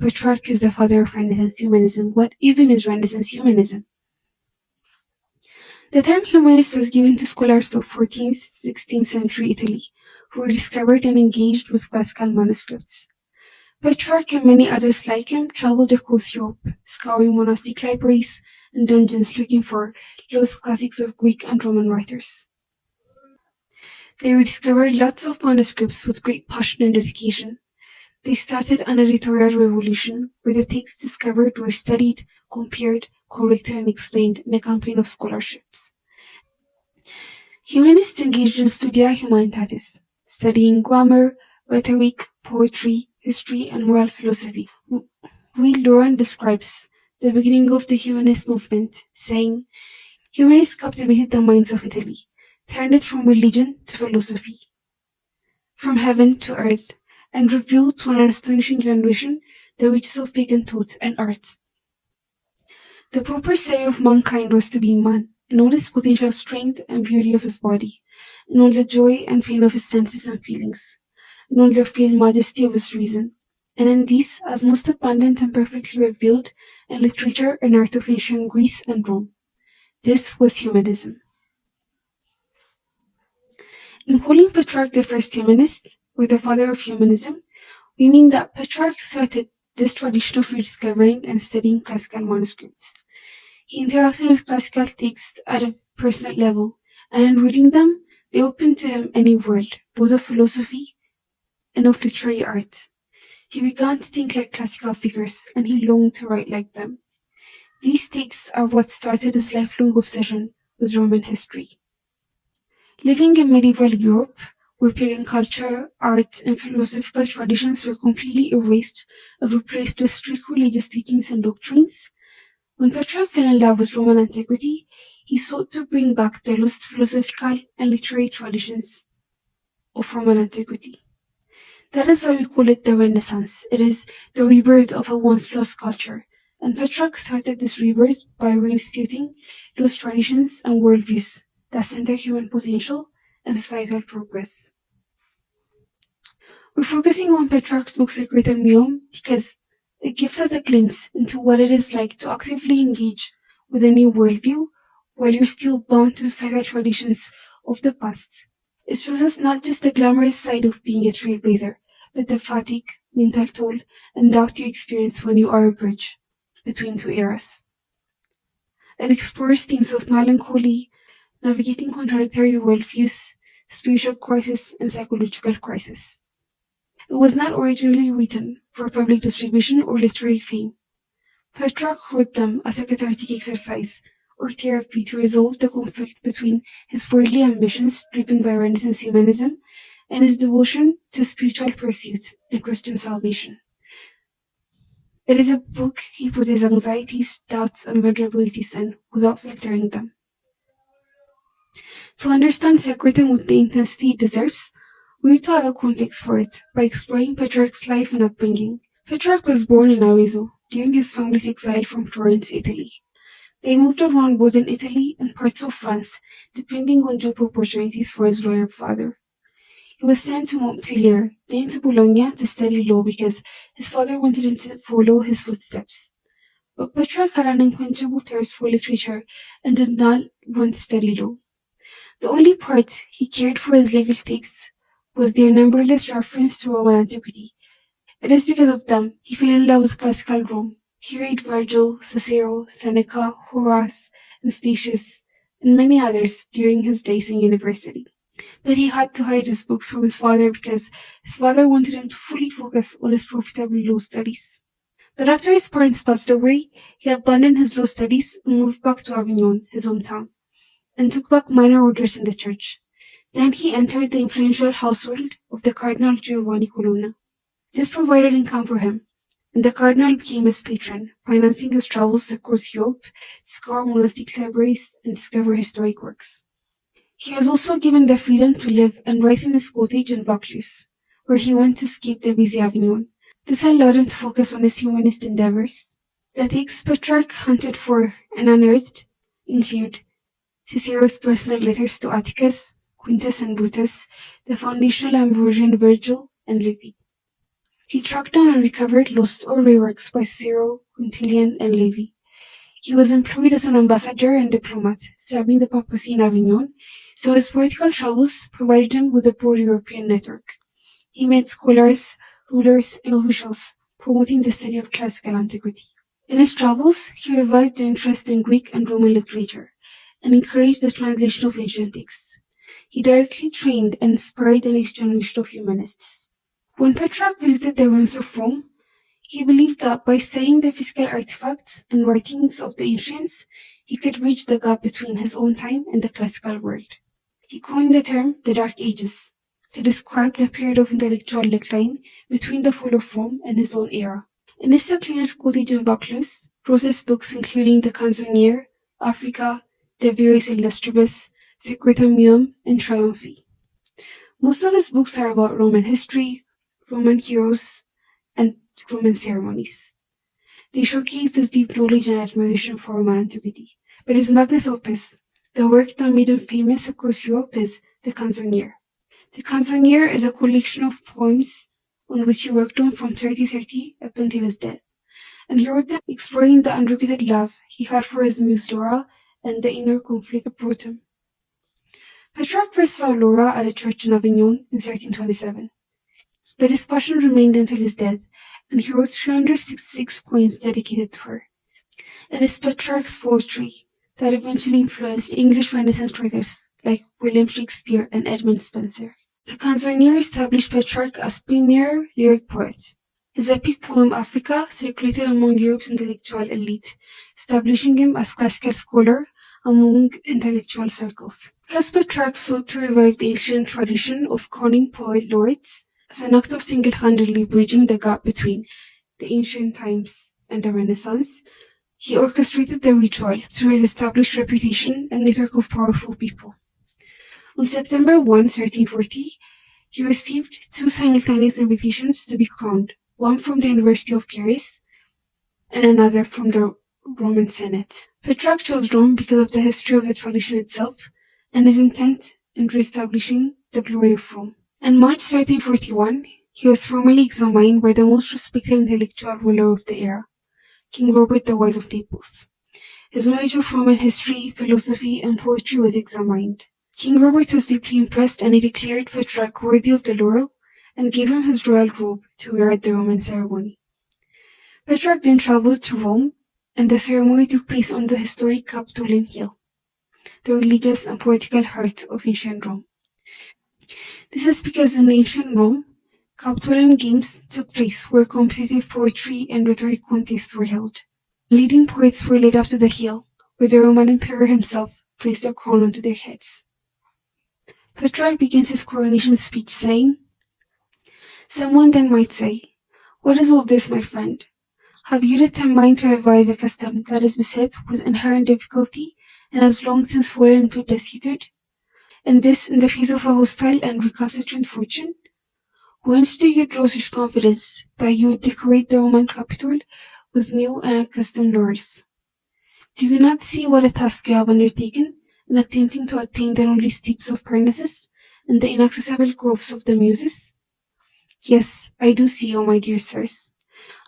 Petrarch is the father of Renaissance humanism. What even is Renaissance humanism? The term humanist was given to scholars of 14th-16th century Italy, who were discovered and engaged with classical manuscripts. Petrarch and many others like him traveled across Europe, scouring monastic libraries and dungeons looking for lost classics of Greek and Roman writers. They rediscovered lots of manuscripts with great passion and dedication. They started an editorial revolution where the texts discovered were studied, compared, corrected, and explained in a campaign of scholarships. Humanists engaged in studia humanitatis, studying grammar, rhetoric, poetry, history, and moral philosophy. Will Durand describes the beginning of the humanist movement, saying, "Humanists captivated the minds of Italy, turned it from religion to philosophy, from heaven to earth, and revealed to an astonishing generation the riches of pagan thought and art. The proper study of mankind was to be man, in all his potential strength and beauty of his body, in all the joy and pain of his senses and feelings, in all the frail majesty of his reason, and in these as most abundant and perfectly revealed in literature and art of ancient Greece and Rome. This was humanism." In calling Petrarch the first humanist, or the father of humanism, we mean that Petrarch started this tradition of rediscovering and studying classical manuscripts. He interacted with classical texts at a personal level, and in reading them, they opened to him a new world, both of philosophy and of literary art. He began to think like classical figures, and he longed to write like them. These texts are what started his lifelong obsession with Roman history. Living in medieval Europe, where pagan culture, art, and philosophical traditions were completely erased and replaced with strict religious teachings and doctrines, when Petrarch fell in love with Roman antiquity, he sought to bring back the lost philosophical and literary traditions of Roman antiquity. That is why we call it the Renaissance. It is the rebirth of a once lost culture, and Petrarch started this rebirth by reinstating lost traditions and worldviews that center human potential and societal progress. We're focusing on Petrarch's book Secret and Muum because it gives us a glimpse into what it is like to actively engage with a new worldview while you're still bound to societal traditions of the past. It shows us not just the glamorous side of being a trailblazer, but the fatigue, mental toll, and doubt you experience when you are a bridge between two eras. It explores themes of melancholy, navigating contradictory worldviews, spiritual crisis, and psychological crisis. It was not originally written for public distribution or literary fame. Petrarch wrote them as a cathartic exercise or therapy to resolve the conflict between his worldly ambitions driven by Renaissance humanism and his devotion to spiritual pursuits and Christian salvation. It is a book he put his anxieties, doubts, and vulnerabilities in without filtering them. To understand Secretum with the intensity it deserves, we need to have a context for it by exploring Petrarch's life and upbringing. Petrarch was born in Arezzo during his family's exile from Florence, Italy. They moved around both in Italy and parts of France, depending on job opportunities for his lawyer father. He was sent to Montpellier, then to Bologna to study law because his father wanted him to follow his footsteps. But Petrarch had an unquenchable thirst for literature and did not want to study law. The only part he cared for his legal texts was their numberless reference to Roman antiquity. It is because of them he fell in love with classical Rome. He read Virgil, Cicero, Seneca, Horace, and Statius, and many others during his days in university. But he had to hide his books from his father because his father wanted him to fully focus on his profitable law studies. But after his parents passed away, he abandoned his law studies and moved back to Avignon, his hometown, and took back minor orders in the church. Then he entered the influential household of the Cardinal Giovanni Colonna. This provided income for him, and the Cardinal became his patron, financing his travels across Europe to scour monastic libraries and discover historic works. He was also given the freedom to live and write in his cottage in Vaucluse, where he went to escape the busy Avignon. This allowed him to focus on his humanist endeavors. The texts Petrarch hunted for and unearthed include Cicero's personal letters to Atticus, Quintus and Brutus, the foundational Ambrosian Virgil, and Livy. He tracked down and recovered lost or rare works by Cicero, Quintilian, and Livy. He was employed as an ambassador and diplomat, serving the papacy in Avignon, so his political travels provided him with a broad European network. He met scholars, rulers, and officials, promoting the study of classical antiquity. In his travels, he revived the interest in Greek and Roman literature and encouraged the translation of ancient texts. He directly trained and inspired the next generation of humanists. When Petrarch visited the ruins of Rome, he believed that by studying the physical artifacts and writings of the ancients, he could bridge the gap between his own time and the classical world. He coined the term the Dark Ages to describe the period of intellectual decline between the fall of Rome and his own era. In his acclaimed cottage in Vaucluse, wrote his books including The Canzoniere, Africa, De Viris Illustribus, Secretum Meum, and Triumphi. Most of his books are about Roman history, Roman heroes, and Roman ceremonies. They showcase his deep knowledge and admiration for Roman antiquity. But his magnus opus, the work that made him famous across Europe, is The Canzoniere. The Canzoniere is a collection of poems on which he worked on from 3030 up until his death, and he wrote them exploring the unrequited love he had for his muse Laura and the inner conflict that brought him. Petrarch first saw Laura at a church in Avignon in 1327, but his passion remained until his death, and he wrote 366 poems dedicated to her. It is Petrarch's poetry that eventually influenced English Renaissance writers like William Shakespeare and Edmund Spenser. The Canzoniere established Petrarch as premier lyric poet. His epic poem Africa circulated among Europe's intellectual elite, establishing him as classical scholar among intellectual circles. Because Petrarch sought to revive the ancient tradition of crowning poet laureates as an act of single-handedly bridging the gap between the ancient times and the Renaissance, he orchestrated the ritual through his established reputation and network of powerful people. On September 1, 1340, he received two simultaneous invitations to be crowned, one from the University of Paris and another from the Roman Senate. Petrarch chose Rome because of the history of the tradition itself and his intent in re-establishing the glory of Rome. In March 1341, he was formally examined by the most respected intellectual ruler of the era, King Robert the Wise of Naples. His knowledge of Roman history, philosophy, and poetry was examined. King Robert was deeply impressed, and he declared Petrarch worthy of the laurel and gave him his royal robe to wear at the Roman ceremony. Petrarch then traveled to Rome, and the ceremony took place on the historic Capitoline Hill, the religious and political heart of ancient Rome. This is because in ancient Rome, Capitoline games took place where competitive poetry and rhetoric contests were held. Leading poets were led up to the hill, where the Roman emperor himself placed a crown onto their heads. Petrarch begins his coronation speech saying, "Someone then might say, 'What is all this, my friend? Have you determined to revive a custom that is beset with inherent difficulty and has long since fallen into desuetude? And this in the face of a hostile and recalcitrant fortune? Whence do you draw such confidence that you would decorate the Roman Capitol with new and accustomed laurels? Do you not see what a task you have undertaken in attempting to attain the lonely steeps of Parnassus and the inaccessible groves of the Muses?' Yes, I do see, O my dear sirs.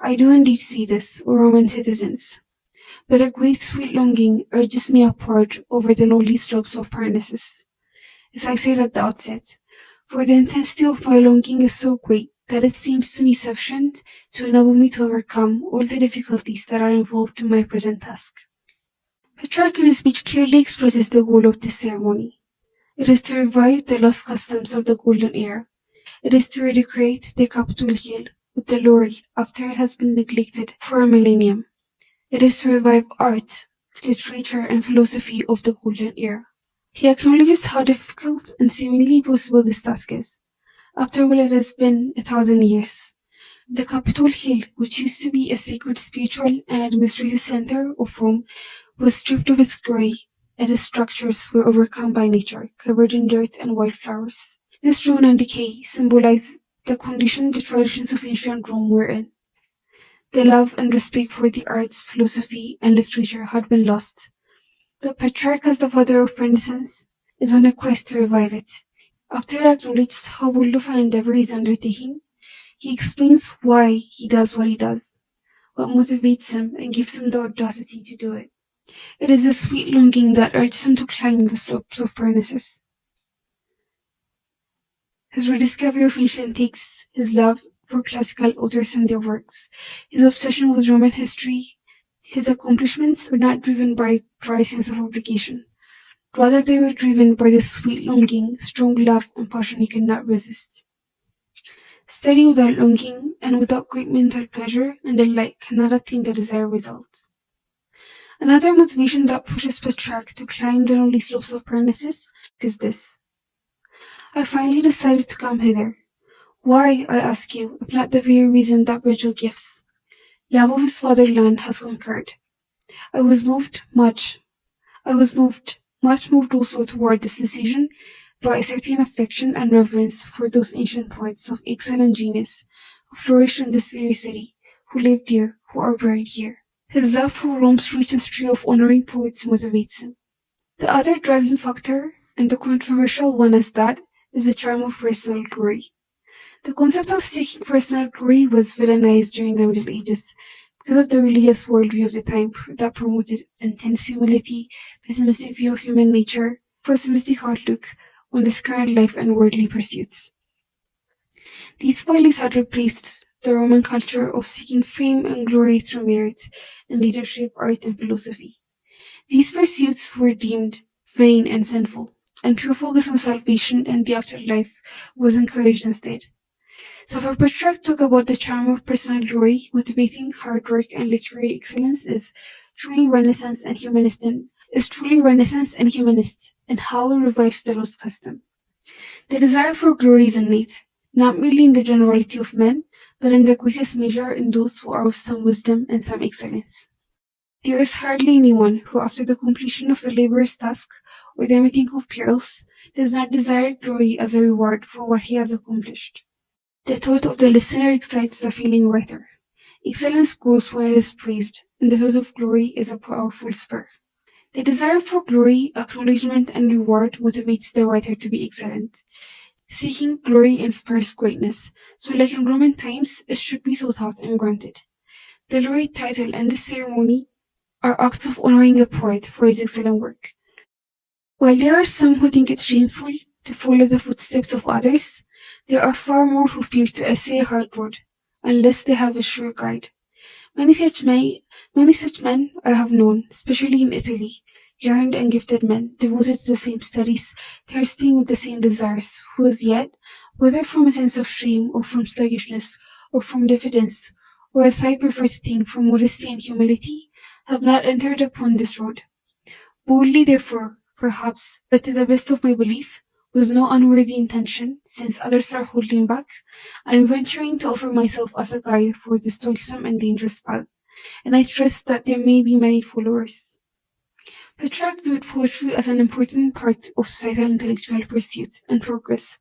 I do indeed see this, O Roman citizens. But a great sweet longing urges me upward over the lonely slopes of Parnassus. As I said at the outset, for the intensity of my longing is so great that it seems to me sufficient to enable me to overcome all the difficulties that are involved in my present task." Petrarch in his speech clearly expresses the goal of this ceremony. It is to revive the lost customs of the Golden Era. It is to redecorate the Capitol Hill with the laurel after it has been neglected for a millennium. It is to revive art, literature, and philosophy of the Golden Era. He acknowledges how difficult and seemingly impossible this task is. After all, it has been 1,000 years. The Capitol Hill, which used to be a sacred spiritual and administrative center of Rome, was stripped of its glory, and its structures were overcome by nature, covered in dirt and wildflowers. This ruin and decay symbolize the condition the traditions of ancient Rome were in. The love and respect for the arts, philosophy, and literature had been lost. But Petrarch, as the father of Renaissance, is on a quest to revive it. After he acknowledges how bold of an endeavor he is undertaking, He explains why he does what he does, what motivates him and gives him the audacity to do it. It is a sweet longing that urges him to climb the slopes of Parnassus. His rediscovery of ancient texts, his love for classical authors and their works, his obsession with Roman history, his accomplishments were not driven by dry sense of obligation. Rather, they were driven by the sweet longing, strong love, and passion he could not resist. Study without longing and without great mental pleasure and delight cannot attain the desired result. Another motivation that pushes Petrarch to climb the lonely slopes of Parnassus is this. I finally decided to come hither. Why, I ask you, if not the very reason that Virgil gives? Love of his fatherland has conquered. I was moved, much moved also toward this decision by a certain affection and reverence for those ancient poets of excellent genius who flourished in this very city, who lived here, who are buried here. His love for Rome's rich history of honoring poets motivates him. The other driving factor, and the controversial one as that, is the charm of personal glory. The concept of seeking personal glory was villainized during the Middle Ages because of the religious worldview of the time that promoted intense humility, pessimistic view of human nature, pessimistic outlook on this current life and worldly pursuits. These values had replaced the Roman culture of seeking fame and glory through merit in leadership, art, and philosophy. These pursuits were deemed vain and sinful, and pure focus on salvation and the afterlife was encouraged instead. So for Petrarch to talk about the charm of personal glory, motivating hard work and literary excellence truly Renaissance and humanist and how it revives the lost custom. The desire for glory is innate, not merely in the generality of men, but in the greatest measure in those who are of some wisdom and some excellence. There is hardly anyone who, after the completion of a laborious task or the meeting of perils, does not desire glory as a reward for what he has accomplished. The thought of the listener excites the feeling writer. Excellence grows when it is praised, and the thought of glory is a powerful spur. The desire for glory, acknowledgement, and reward motivates the writer to be excellent. Seeking glory inspires greatness, so like in Roman times, it should be sought out and granted. The laureate title and the ceremony are acts of honoring a poet for his excellent work. While there are some who think it shameful to follow the footsteps of others, there are far more who fear to essay a hard road, unless they have a sure guide. Many such men I have known, especially in Italy, learned and gifted men, devoted to the same studies, thirsting with the same desires, who as yet, whether from a sense of shame or from sluggishness or from diffidence, or as I prefer to think from modesty and humility, have not entered upon this road. Boldly, therefore, perhaps, but to the best of my belief, with no unworthy intention, since others are holding back, I am venturing to offer myself as a guide for this toilsome and dangerous path, and I trust that there may be many followers. Petrarch viewed poetry as an important part of societal intellectual pursuit and progress,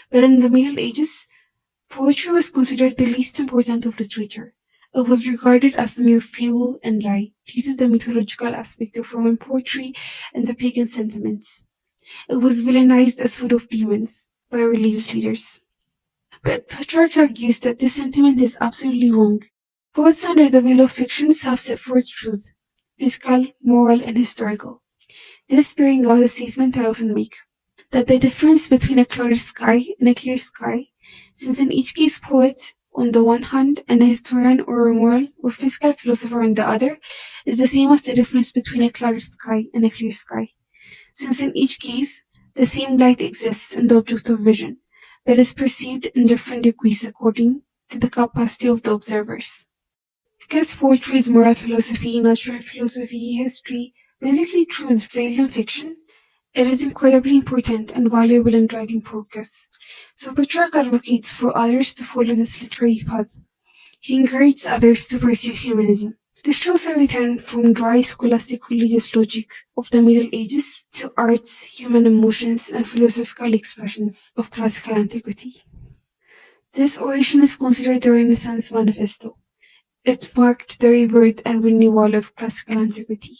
but in the Middle Ages, poetry was considered the least important of literature. It was regarded as the mere fable and lie, due to the mythological aspect of Roman poetry and the pagan sentiments. It was villainized as food of demons by religious leaders. But Petrarch argues that this sentiment is absolutely wrong. Poets under the veil of fictions have set forth truth, physical, moral, and historical. This bearing out the statement I often make, that the difference between a clouded sky and a clear sky, since in each case poet on the one hand and a historian or a moral or physical philosopher on the other, is the same as the difference between a clouded sky and a clear sky, since in each case the same light exists in the object of vision, but is perceived in different degrees according to the capacity of the observers. Because poetry is moral philosophy, natural philosophy, history, basically truth veiled in fiction, it is incredibly important and valuable in driving progress. So Petrarch advocates for others to follow this literary path. He encourages others to pursue humanism. This shows a return from dry scholastic religious logic of the Middle Ages to arts, human emotions, and philosophical expressions of classical antiquity. This oration is considered the Renaissance manifesto. It marked the rebirth and renewal of classical antiquity.